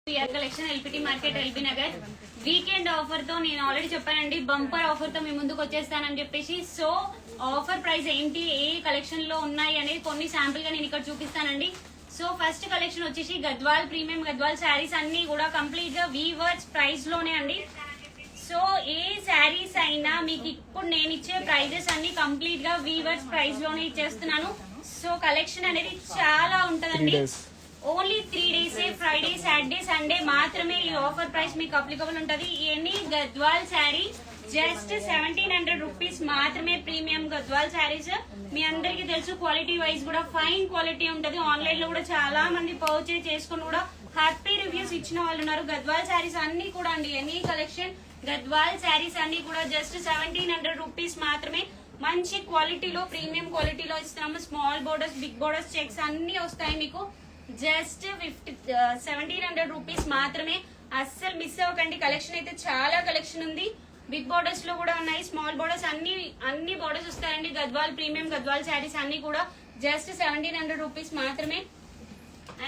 PR collection LPT market LB Nagar weekend offer తో నేను already చెప్పానండి బంపర్ ఆఫర్ తో మీ ముందుకు వచ్చేస్తానని చెప్పేసి. సో ఆఫర్ ప్రైస్ ఏంటి, ఏ కలెక్షన్ లో ఉన్నాయి అనేది కొన్ని శాంపుల్ గా నేను ఇక్కడ చూపిస్తానండి. సో ఫస్ట్ కలెక్షన్ వచ్చేసి గద్వాల్ ప్రీమియం గద్వాల్ శారీస్ అన్ని కూడా కంప్లీట్ గా వీవర్స్ ప్రైస్ లోనే అండి. సో ఏ శారీస్ అయినా మీకు ఇప్పుడు నేను ఇచ్చే ప్రైజెస్ అన్ని కంప్లీట్ గా వీవర్స్ ప్రైస్ లోనే ఇచ్చేస్తున్నాను. సో కలెక్షన్ అనేది చాలా ఉంటదండి. Only 3 days Friday Saturday Sunday మాత్రమే ఈ ఆఫర్ ప్రైస్ మీకు అప్లికబుల్ ఉంటది. Any Gadwal sari just 1700 rupees మాత్రమే. ప్రీమియం గద్వాల్ శారీస్ మీ అందరికి తెలుసు, క్వాలిటీ వైజ్ కూడా ఫైన్ క్వాలిటీ ఉంటది. ఆన్లైన్ లో కూడా చాలా మంది పర్చేజ్ చేసుకుని కూడా హ్యాపీ రివ్యూస్ ఇచ్చిన వాళ్ళు ఉన్నారు. గద్వాల్ శారీస్ అన్ని కూడా అండి, ఎనీ కలెక్షన్ గద్వాల్ శారీస్ అన్ని కూడా జస్ట్ 1700 రూపీస్ మాత్రమే. మంచి క్వాలిటీలో ప్రీమియం క్వాలిటీలో ఇస్తున్నాము. Small borders big borders checks అన్ని వస్తాయి మీకు. జస్ట్ 1700 రూపీస్ మాత్రమే. అస్సలు మిస్ అవ్వకండి. కలెక్షన్ అయితే చాలా కలెక్షన్ ఉంది. బిగ్ బోర్డర్స్ లో కూడా ఉన్నాయి, స్మాల్ బోర్డర్స్ అన్ని బోర్డర్స్ వస్తాయండి. గద్వాల్ ప్రీమియం గద్వాల్ శారీస్ అన్ని కూడా జస్ట్ 1700 రూపీస్ మాత్రమే.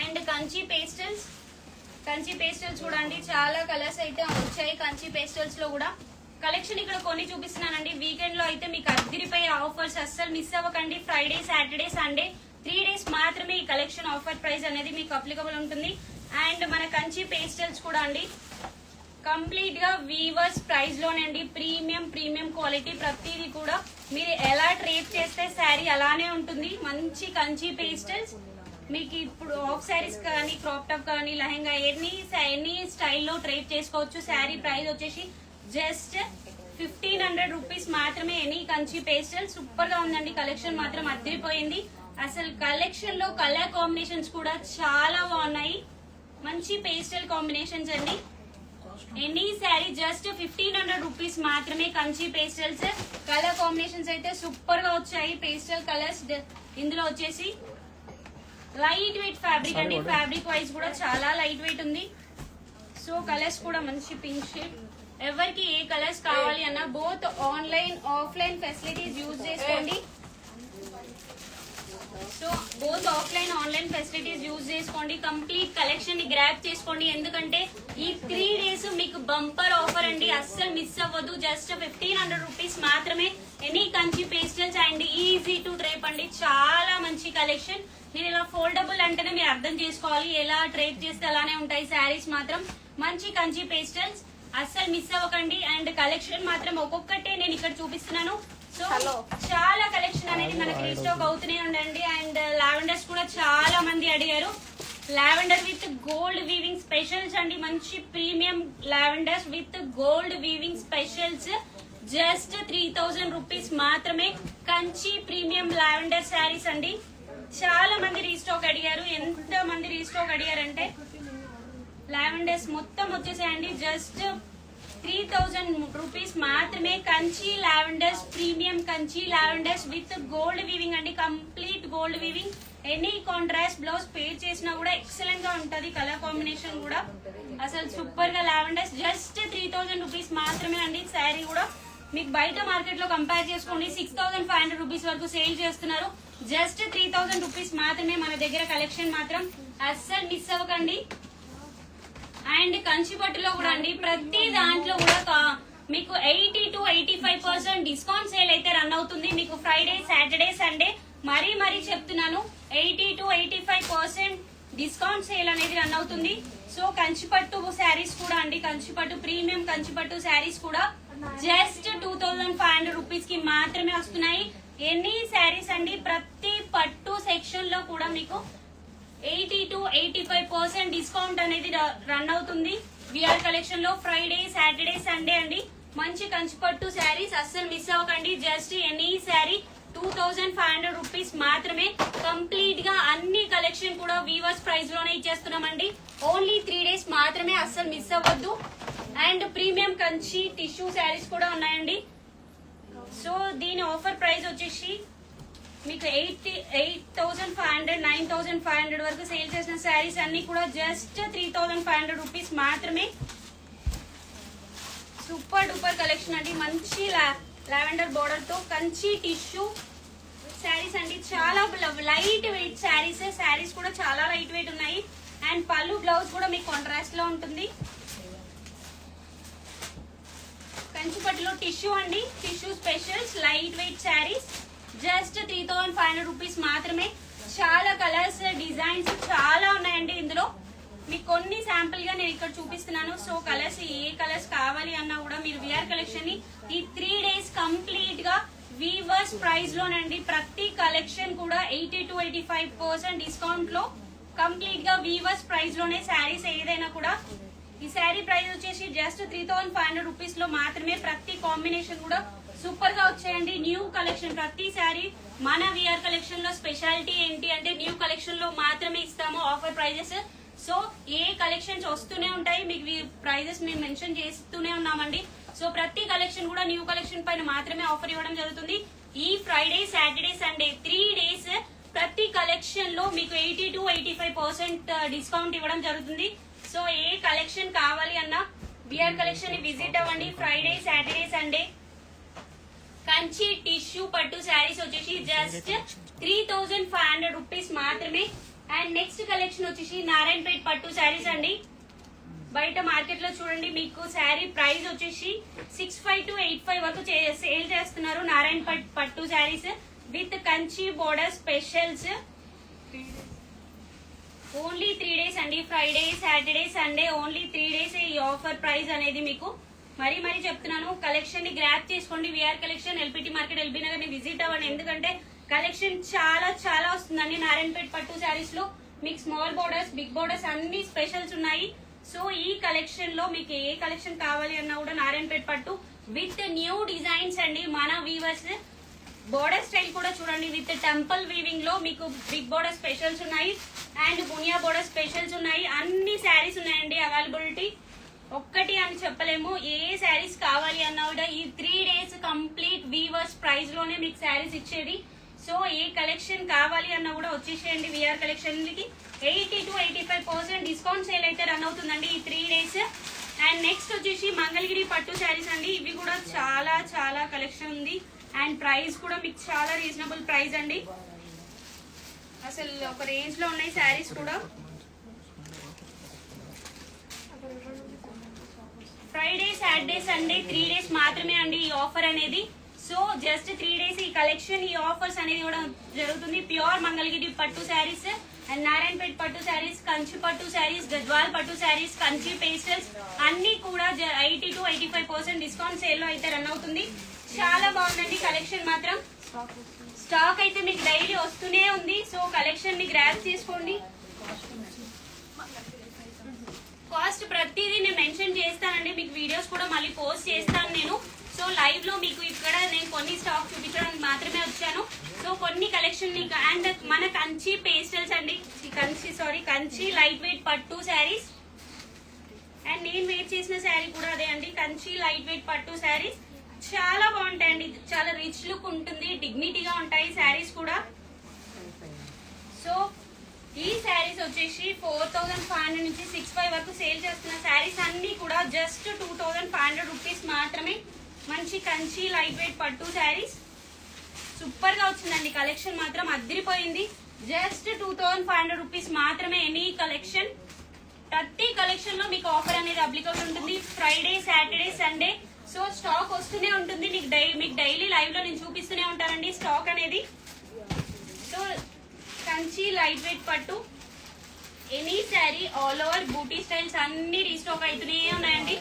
అండ్ కంచి పేస్టల్స్ చూడండి, చాలా కలర్స్ అయితే వచ్చాయి. కంచి పేస్టల్స్ లో కూడా కలెక్షన్ ఇక్కడ కొన్ని చూపిస్తున్నానండి. వీకెండ్ లో అయితే మీకు అద్దరిపోయే ఆఫర్స్, అస్సలు మిస్ అవ్వకండి. ఫ్రైడే సాటర్డే సండే 3 days మాత్రమే ఈ కలెక్షన్ ఆఫర్ ప్రైస్ అనేది మీకు అప్లికబుల్ ఉంటుంది. అండ్ మన కంచి పేస్టల్స్ కూడా అండి కంప్లీట్ గా వీవర్స్ ప్రైస్ లోనే అండి. ప్రీమియం క్వాలిటీ ప్రతిదీ కూడా మీరు ఎలా ట్రేప్ చేస్తే శారీ అలానే ఉంటుంది. మంచి కంచి పేస్టల్స్ మీకు ఇప్పుడు ఆఫ్ శారీస్ కానీ క్రాప్ టాప్ కానీ లెహంగా ఎనీ స్టైల్లో ట్రేప్ చేసుకోవచ్చు. శారీ ప్రైస్ వచ్చేసి జస్ట్ 1500 రూపీస్ మాత్రమే. ఎనీ కంచి పేస్టల్ సూపర్ గా ఉందండి. కలెక్షన్ మాత్రం అద్దరిపోయింది. అసలు కలెక్షన్ లో కలర్ కాంబినేషన్స్ కూడా చాలా బాగున్నాయి. మంచి పేస్టల్ కాంబినేషన్స్ అండి. ఎనీ శారీ జస్ట్ 1500 రూపీస్ మాత్రమే. కంచి పేస్టల్స్ కలర్ కాంబినేషన్స్ అయితే సూపర్ గా వచ్చాయి. పేస్టల్ కలర్స్ ఇందులో వచ్చేసి లైట్ వెయిట్ ఫ్యాబ్రిక్ అండి. ఫ్యాబ్రిక్ వైజ్ కూడా చాలా లైట్ వెయిట్ ఉంది. సో కలర్స్ కూడా మంచి పింక్ షేడ్. ఎవరికి ఏ కలర్స్ కావాలి అన్నా both online offline facilities use చేసుకోండి. So both offline online facilities use చేసుకోండి. కంప్లీట్ కలెక్షన్ ని గ్రాప్ చేసుకోండి. ఎందుకంటే ఈ 3 days మీకు బంపర్ ఆఫర్ అండి, అస్సలు మిస్ అవ్వద్దు. జస్ట్ 1500 రూపీస్ మాత్రమే. Any Kanchi pastels and easy to drape అండి. చాలా మంచి కలెక్షన్. నేను ఇలా ఫోల్డబుల్ అంటేనే మీరు అర్థం చేసుకోవాలి, ఎలా ట్రేప్ చేస్తే అలానే ఉంటాయి శారీస్. మాత్రం మంచి కంచి పేస్టల్స్ అస్సలు మిస్ అవ్వకండి. అండ్ కలెక్షన్ మాత్రం ఒక్కొక్కటే నేను ఇక్కడ చూపిస్తున్నాను. సో చాలా కలెక్షన్ అనేది మనకి రీస్టాక్ అవుతూనే ఉండండి. అండ్ లావెండర్స్ కూడా చాలా మంది అడిగారు. Lavender with gold weaving specials అండి. మంచి premium lavenders with gold weaving specials just 3000 rupees మాత్రమే. కంచి ప్రీమియం లావెండర్ శారీస్ అండి. చాలా మంది రీస్టాక్ అడిగారు. ఎంత మంది రీస్టాక్ అడిగారంటే లావెండర్స్ మొత్తం వచ్చేసాయండి. జస్ట్ 3000 రూపీస్ మాత్రమే. Kanchi lavenders premium Kanchi lavenders with gold weaving అండి. Complete gold weaving. Any contrast blouse pair చేసినా కూడా ఎక్సలెంట్ గా ఉంటది. కలర్ కాంబినేషన్ కూడా అసలు సూపర్ గా. లావెండర్స్ జస్ట్ 3000 రూపీస్ మాత్రమే అండి. శారీ కూడా మీకు బయట మార్కెట్ లో కంపేర్ చేసుకోండి 6500 రూపీస్ వరకు సేల్ చేస్తున్నారు. జస్ట్ 3000 రూపీస్ మాత్రమే. మన దగ్గర కలెక్షన్ మాత్రం అస్సలు మిస్ అవ్వకండి. అండ్ కంచి పట్టులో కూడా అండి ప్రతి దాంట్లో కూడా మీకు 80 to 85% డిస్కౌంట్ సేల్ అయితే రన్ అవుతుంది. మీకు ఫ్రైడే సాటర్డే సండే మరీ చెప్తున్నాను, 80 to 85% డిస్కౌంట్ సేల్ అనేది రన్ అవుతుంది. సో కంచిపట్టు శారీస్ కూడా అండి, కంచిపట్టు ప్రీమియం కంచిపట్టు శారీస్ కూడా జస్ట్ 2500 రూపీస్ కి మాత్రమే వస్తున్నాయి. ఎన్ని శారీస్ అండి, ప్రతి పట్టు సెక్షన్ లో కూడా మీకు 80 to 85% డిస్కౌంట్ అనేది రన్ అవుతుంది. విఆర్ కలెక్షన్ లో ఫ్రైడే సాటర్డే సండే అండి. మంచి కంచిపట్టు శారీస్ అస్సలు మిస్ అవ్వకండి. జస్ట్ ఎనీ శారీ 2500 రూపీస్ మాత్రమే. కంప్లీట్ గా అన్ని కలెక్షన్ కూడా వీవర్స్ ప్రైస్ లోనే ఇచ్చేస్తున్నామండి. ఓన్లీ 3 days మాత్రమే, అస్సలు మిస్ అవ్వద్దు. And premium Kanchi tissue saris కూడా ఉన్నాయండి. సో దీని ఆఫర్ ప్రైస్ వచ్చేసి మీకు 8500 9500 వరకు సేల్ చేసిన శారీస్ అన్ని కూడా జస్ట్ 3500 రూపీస్ మాత్రమే. సూపర్ డూపర్ కలెక్షన్ అండి. మంచి లావెండర్ బోర్డర్ తో కంచి టిష్యూ శారీస్ అండి. చాలా లైట్ వెయిట్ శారీస్ కూడా చాలా లైట్ వెయిట్ ఉన్నాయి. అండ్ పళ్ళు బ్లౌజ్ కూడా మీకు కాంట్రాస్ట్ లో ఉంటుంది. కంచిపట్టులో టిష్యూ అండి, tissue specials light weight saris just 3500 rupees మాత్రమే. చాలా కలర్స్ డిజైన్స్ చాలా ఉన్నాయండి ఇందులో. మీకు కొన్ని శాంపుల్ గా నేను ఇక్కడ చూపిస్తున్నాను. సో కలర్స్ ఏ కలర్స్ కావాలి అన్నా కూడా మీరు విఆర్ కలెక్షన్ ని ఈ 3 days కంప్లీట్ గా వీవర్స్ ప్రైస్ లోనండి. ప్రతి కలెక్షన్ కూడా 80 to 85% డిస్కౌంట్ లో కంప్లీట్ గా వీవర్స్ ప్రైస్ లోనే శారీస్ ఏదైనా కూడా. ఈ శారీ ప్రైస్ వచ్చేసి జస్ట్ 3500 రూపీస్ లో మాత్రమే. ప్రతి కాంబినేషన్ కూడా సూపర్ గా వచ్చాయండి. న్యూ కలెక్షన్ ప్రతి శారీ మన విఆర్ కలెక్షన్ లో స్పెషాలిటీ ఏంటి అంటే న్యూ కలెక్షన్ లో మాత్రమే ఇస్తాము ఆఫర్ ప్రైజెస్. సో ఏ కలెక్షన్స్ వస్తూనే ఉంటాయి, మీకు ప్రైజెస్ మేము మెన్షన్ చేస్తూనే ఉన్నామండి. సో ప్రతి కలెక్షన్ కూడా న్యూ కలెక్షన్ పైన మాత్రమే ఆఫర్ ఇవ్వడం జరుగుతుంది. ఈ ఫ్రైడే, సాటర్డే, సండే 3 days ప్రతి కలెక్షన్ లో మీకు 80 to 85% డిస్కౌంట్ ఇవ్వడం జరుగుతుంది. సో ఏ కలెక్షన్ కావాలి అన్నా విఆర్ కలెక్షన్ ని విజిట్ అవ్వండి. Friday, Saturday, Sunday. Kanchi tissue పట్టు శారీస్ వచ్చేసి జస్ట్ 3500 రూపీస్ మాత్రమే. అండ్ నెక్స్ట్ కలెక్షన్ వచ్చేసి నారాయణపేట్ పట్టు శారీస్ అండి. బయట మార్కెట్ లో చూడండి మీకు శారీ ప్రైస్ వచ్చేసి 65 to 85 వరకు సేల్ చేస్తున్నారు. నారాయణపేట్ పట్టు sarees with Kanchi border specials. Only 3 days అండి, Friday, Saturday, Sunday only 3 days ఈ ఆఫర్ ప్రైస్ అనేది మీకు మరీ చెప్తున్నాను. కలెక్షన్ ని గ్రాప్ చేసుకోండి. VR collection LPT market LB Nagar ని విజిట్ అవ్వండి. ఎందుకంటే కలెక్షన్ చాలా వస్తుందండి. నారాయణపేట్ పట్టు శారీస్ లో మీకు స్మాల్ బోర్డర్స్, బిగ్ బోర్డర్స్ అన్ని స్పెషల్స్ ఉన్నాయి. సో ఈ కలెక్షన్ లో మీకు ఏ కలెక్షన్ కావాలి అన్నా కూడా నారాయణపేట్ పట్టు విత్ న్యూ డిజైన్స్ అండి. మన వీవర్స్ బోర్డర్ స్టైల్ కూడా చూడండి విత్ టెంపుల్ వీవింగ్ లో మీకు బిగ్ బోర్డర్ స్పెషల్స్ ఉన్నాయి అండ్ బునియా బోర్డర్ స్పెషల్స్ ఉన్నాయి. అన్ని శారీస్ ఉన్నాయండి అవైలబిలిటీ. ఒక్కటి అని చెప్పలేము. ఏ శారీస్ కావాలి అన్నా కూడా ఈ 3 days కంప్లీట్ వీవర్స్ ప్రైస్ లోనే మీకు శారీస్ ఇచ్చేది. సో ఏ కలెక్షన్ కావాలి అన్నా కూడా వచ్చేసేయండి విఆర్ కలెక్షన్ కి. 80 to 85% డిస్కౌంట్ సేల్ అయితే రన్ అవుతుందండి ఈ 3 days. అండ్ నెక్స్ట్ వచ్చేసి మంగళగిరి పట్టు శారీస్ అండి. ఇవి కూడా చాలా కలెక్షన్ ఉంది అండ్ ప్రైస్ కూడా మీకు చాలా రీజనబుల్ ప్రైస్ అండి. అసలు ఒక రేంజ్ లో ఉన్నాయి శారీస్ కూడా. ఫ్రైడే, సాటర్డే, సండే 3 days మాత్రమే అండి ఈ ఆఫర్ అనేది. సో జస్ట్ 3 days ఈ కలెక్షన్, ఈ ఆఫర్స్ అనేది కూడా జరుగుతుంది. ప్యూర్ మంగళగిరి పట్టు శారీస్ అండ్ నారాయణపేట్ పట్టు శారీస్, కంచి పట్టు శారీస్, గద్వాల్ పట్టు శారీస్, కంచి పేస్టల్స్ అన్ని కూడా 80 to 85% డిస్కౌంట్ సేల్ లో అయితే రన్ అవుతుంది. చాలా బాగుందండి కలెక్షన్ మాత్రం. స్టాక్ అయితే మీకు డైలీ వస్తూనే ఉంది. సో కలెక్షన్ ని గ్రాబ్ చేసుకోండి. కాస్ట్ ప్రతిదీ నేను మెన్షన్ చేస్తానండి. మీకు వీడియోస్ కూడా మళ్ళీ పోస్ట్ చేస్తాను నేను. సో లైవ్ లో మీకు ఇక్కడ నేను కొన్ని స్టాక్ చూపించడానికి మాత్రమే వచ్చాను. సో కొన్ని కలెక్షన్ అండ్ మన కంచి పేస్టల్స్ అండి, కంచి లైట్ వెయిట్ పట్టు శారీస్. అండ్ నేను వెయిట్ చేసిన శారీ కూడా అదే అండి, కంచి లైట్ వెయిట్ పట్టు శారీస్. చాలా బాగుంటాయండి, చాలా రిచ్ లుక్ ఉంటుంది, డిగ్నిటీగా ఉంటాయి శారీస్ కూడా. సో ఈ శారీస్ వచ్చేసి 4500 నుంచి 65 వరకు సేల్ చేస్తున్న శారీస్ అన్ని కూడా జస్ట్ 2500 రూపీస్ మాత్రమే. మంచి కంచి లైట్ వెయిట్ పట్టు శారీస్ సూపర్ గా వచ్చిందండి. కలెక్షన్ మాత్రం అదిరిపోయింది. జస్ట్ 2500 రూపీస్ మాత్రమే ఎనీ కలెక్షన్. ప్రతి కలెక్షన్ లో మీకు ఆఫర్ అనేది అప్లికబుల్ ఉంటుంది. Friday, Saturday, Sunday. So stock వస్తూనే ఉంటుంది. మీకు డైలీ లైవ్ లో నేను చూపిస్తూనే ఉంటానండి స్టాక్ అనేది. సో కంచి లైట్ వెయిట్ పట్టు ఎనీ శారీ ఆల్ ఓవర్ బూటీ స్టైల్స్ అన్ని రీస్టాక్ అవుతూనే ఉన్నాయండి.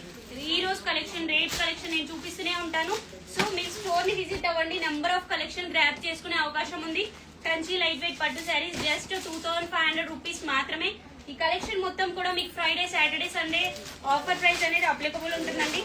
ఈ రోజు కలెక్షన్, రేట్ కలెక్షన్ నేను చూపిస్తూనే ఉంటాను. సో మీరు స్టోర్ ని విజిట్ అవ్వండి. నెంబర్ ఆఫ్ కలెక్షన్ గ్రాప్ చేసుకునే అవకాశం ఉంది. కంచి లైట్ వెయిట్ పట్టు శారీస్ జస్ట్ 2500 రూపీస్ మాత్రమే. ఈ కలెక్షన్ మొత్తం కూడా మీకు Friday, Saturday, Sunday offer price అనేది అప్లికబుల్ ఉంటుందండి.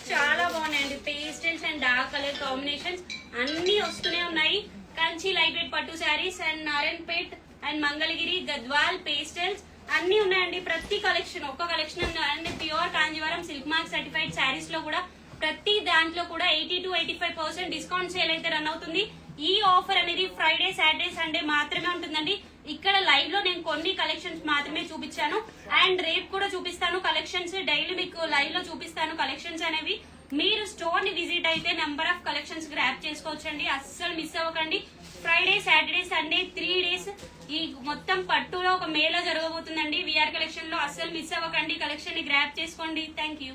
చాలా బాగున్నాయండి. Pastels and dark colour combinations అన్ని వస్తూనే ఉన్నాయి. కంచి లైట్ వెయిట్ పట్టు saris and Narayanpet and Mangalagiri, Gadwal pastels అన్ని ఉన్నాయండి. ప్రతి కలెక్షన్ ఒక్క collection and pure Kanjeevaram silk mark certified saris లో కూడా ప్రతి దాంట్లో కూడా 80 to 85% డిస్కౌంట్ సేల్ అయితే రన్ అవుతుంది. ఈ ఆఫర్ అనేది ఫ్రైడే, సాటర్డే, సండే మాత్రమే ఉంటుందండి. ఇక్కడ లైవ్ లో నేను కొన్ని కలెక్షన్స్ మాత్రమే చూపించాను అండ్ రేపు కూడా చూపిస్తాను కలెక్షన్స్. డైలీ మీకు లైవ్ లో చూపిస్తాను కలెక్షన్స్ అనేవి. మీరు స్టోర్ ని విజిట్ అయితే నెంబర్ ఆఫ్ కలెక్షన్స్ గ్రాప్ చేసుకోవచ్చండి. అస్సలు మిస్ అవ్వకండి. ఫ్రైడే, సాటర్డే, సండే 3 days ఈ మొత్తం పట్టులో ఒక మేళ జరగబోతుందండి విఆర్ కలెక్షన్ లో. అస్సలు మిస్ అవ్వకండి, కలెక్షన్ ని గ్రాప్ చేసుకోండి. Thank you.